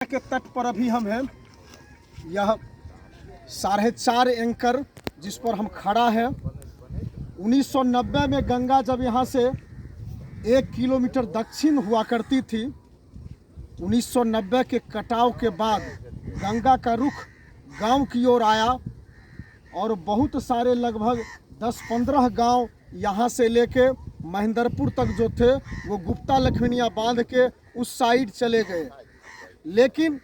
के तट पर अभी हम हैं। यह 4.5 एकड़ जिस पर हम खड़ा है। 1990 में गंगा जब यहाँ से 1 किलोमीटर दक्षिण हुआ करती थी। 1990 के कटाव के बाद गंगा का रुख गांव की ओर आया और बहुत सारे लगभग 10-15 गांव यहाँ से लेके महेंद्रपुर तक जो थे वो गुप्ता लखवनिया बांध के उस साइड चले गए। लेकिन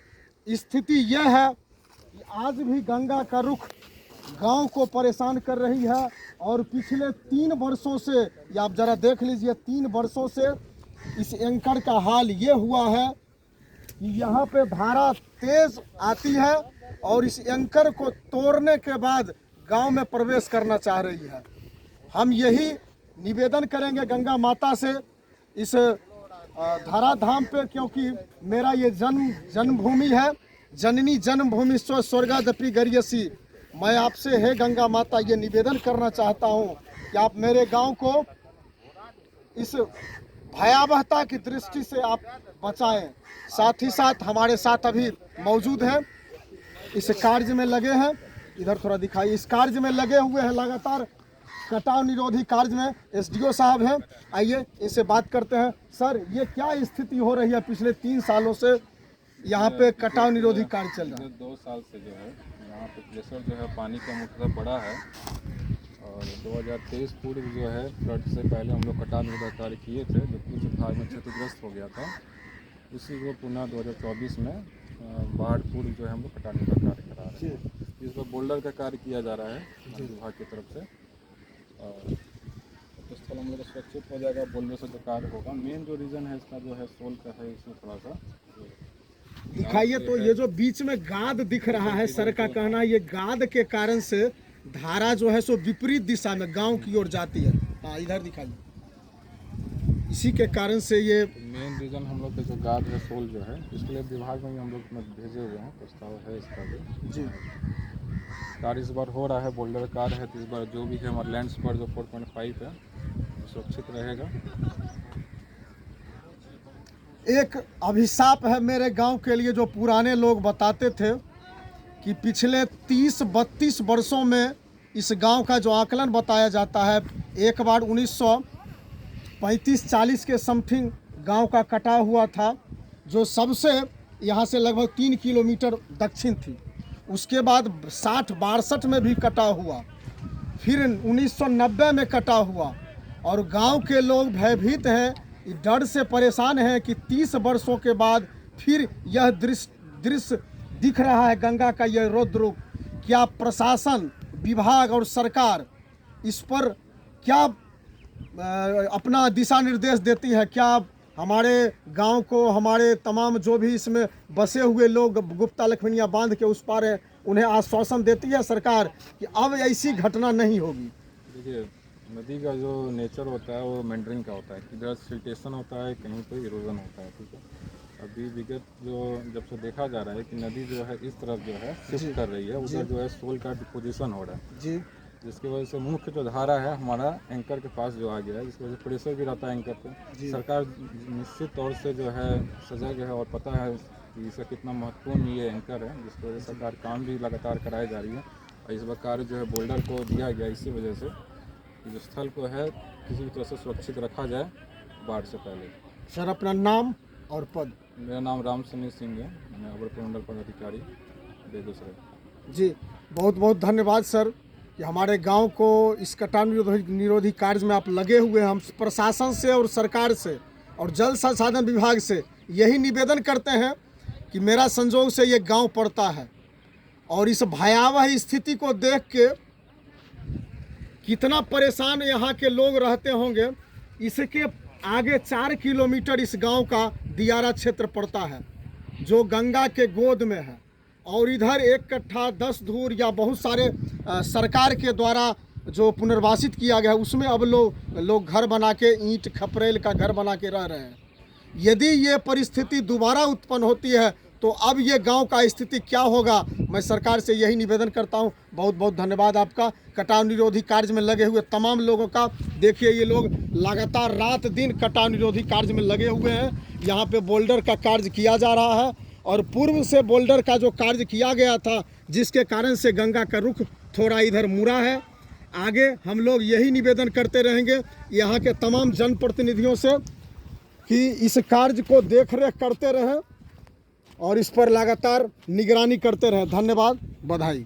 स्थिति यह है कि आज भी गंगा का रुख गांव को परेशान कर रही है और पिछले 3 वर्षों से, या आप जरा देख लीजिए, 3 वर्षों से इस एंकर का हाल ये हुआ है कि यहाँ पे धारा तेज आती है और इस एंकर को तोड़ने के बाद गांव में प्रवेश करना चाह रही है। हम यही निवेदन करेंगे गंगा माता से इस धराधाम पे, क्योंकि मेरा ये जन्मभूमि है, जननी जन्मभूमि स्वर्गादपि गरियसी। मैं आपसे है गंगा माता ये निवेदन करना चाहता हूँ कि आप मेरे गांव को इस भयावहता की दृष्टि से आप बचाएं। साथ ही साथ हमारे साथ अभी मौजूद हैं, इस कार्य में लगे हैं, इधर थोड़ा दिखाइए, इस कार्य में लगे हुए हैं लगातार, कटाव निरोधी कार्य में एसडीओ साहब हैं। आइए इनसे बात करते हैं। सर, ये क्या स्थिति हो रही है पिछले 3 सालों से यहाँ पे कटाव निरोधी कार्य चल रहा है? 2 साल से जो है यहाँ पे प्रेशर जो है पानी का मुख्यतः बड़ा है और 2023 पूर्व जो है फ्लड से पहले हम लोग कटाव निरोधी कार्य किए थे, जो कुछ भाग में क्षतिग्रस्त हो गया था। उसी को पुनः 2024 में बाढ़ पूर्व जो है हम लोग कटाव निरोधी कार्य करा रहे हैं। इस पर बोल्डर का कार्य किया जा रहा है विभाग की तरफ से और तो स्थल हम लोग सुरक्षित हो जाएगा। बोल्डर से जो कार्य होगा, मेन जो रीज़न है इसका जो है सोल का है, इसमें थोड़ा सा दिखाइए। तो ये जो बीच में गाद दिख रहा है, सर का कहना है ये गाद के कारण से धारा जो है सो विपरीत दिशा में गांव की ओर जाती है। हाँ, इधर दिखाइए। इसी के कारण से ये मेन रीज़न हम लोग का जो गाद है, सोल जो है, इसके लिए विभाग में हम लोग भेजे हुए हैं, प्रस्ताव है इसका भी। जी, कार्य इस बार हो रहा है, बोल्डर कार्य है, तो इस बार जो भी है हमारे लैंड्स पर जो 4.5 है सुरक्षित रहेगा। एक अभिशाप है मेरे गांव के लिए, जो पुराने लोग बताते थे कि पिछले 30-32 वर्षों में इस गांव का जो आकलन बताया जाता है, एक बार 1935-40 के समथिंग गांव का कटाव हुआ था, जो सबसे यहाँ से लगभग 3 किलोमीटर दक्षिण थी। उसके बाद 60-62 में भी कटाव हुआ, फिर 1990 में कटाव हुआ और गांव के लोग भयभीत हैं, डर से परेशान हैं कि 30 वर्षों के बाद फिर यह दृश्य दिख रहा है, गंगा का यह रौद्र रूप। क्या प्रशासन, विभाग और सरकार इस पर क्या अपना दिशा निर्देश देती है? क्या हमारे गांव को, हमारे तमाम जो भी इसमें बसे हुए लोग गुप्ता लखवनिया बांध के उस पार हैं, उन्हें आश्वासन देती है सरकार कि अब ऐसी घटना नहीं होगी? देखिए, नदी का जो नेचर होता है वो मेंडरिंग का होता है, किधर सिल्टेशन होता है, कहीं पर इरोजन होता है, ठीक है। अभी विगत जो जब से देखा जा रहा है कि नदी जो है इस तरफ जो है शिफ्ट कर रही है, उधर जो है सोल का डिपोजिशन हो रहा है जी, जिसकी वजह से मुख्य जो धारा है हमारा एंकर के पास जो आ गया है, जिसकी वजह से प्रेशर भी रहता है एंकर पे। सरकार निश्चित तौर से जो है सजग है और पता है कि इसका कितना महत्वपूर्ण ये एंकर है, जिसकी वजह से सरकार काम भी लगातार कराई जा रही है। और इस बार कार्य जो है बोल्डर को दिया गया इसी वजह से जो स्थल को है किसी भी तरह से सुरक्षित रखा जाए बाढ़ से पहले। सर, अपना नाम और पद? मेरा नाम राम सनी सिंह है, मैं अवर प्रमंडल पदाधिकारी बेगूसराय। जी, बहुत बहुत धन्यवाद सर कि हमारे गांव को इस कटाव निरोधी कार्य में आप लगे हुए हैं। हम प्रशासन से और सरकार से और जल संसाधन विभाग से यही निवेदन करते हैं कि मेरा संजोग से ये गांव पड़ता है और इस भयावह स्थिति को देख के कितना परेशान यहाँ के लोग रहते होंगे। इसके आगे 4 किलोमीटर इस गांव का दियारा क्षेत्र पड़ता है, जो गंगा के गोद में है, और इधर 1 कट्ठा 10 धूर या बहुत सारे सरकार के द्वारा जो पुनर्वासित किया गया है, उसमें अब लोग घर बना के, ईंट खपरेल का घर बना के रह रहे हैं। यदि ये परिस्थिति दोबारा उत्पन्न होती है तो अब ये गांव का स्थिति क्या होगा? मैं सरकार से यही निवेदन करता हूं। बहुत बहुत धन्यवाद आपका, कटाव निरोधी कार्य में लगे हुए तमाम लोगों का। देखिए, ये लोग लगातार रात दिन कटाव निरोधी कार्य में लगे हुए हैं। यहाँ पे बोल्डर का कार्य किया जा रहा है और पूर्व से बोल्डर का जो कार्य किया गया था, जिसके कारण से गंगा का रुख थोड़ा इधर मुड़ा है। आगे हम लोग यही निवेदन करते रहेंगे यहाँ के तमाम जनप्रतिनिधियों से कि इस कार्य को देखरेख करते रहें और इस पर लगातार निगरानी करते रहें। धन्यवाद, बधाई।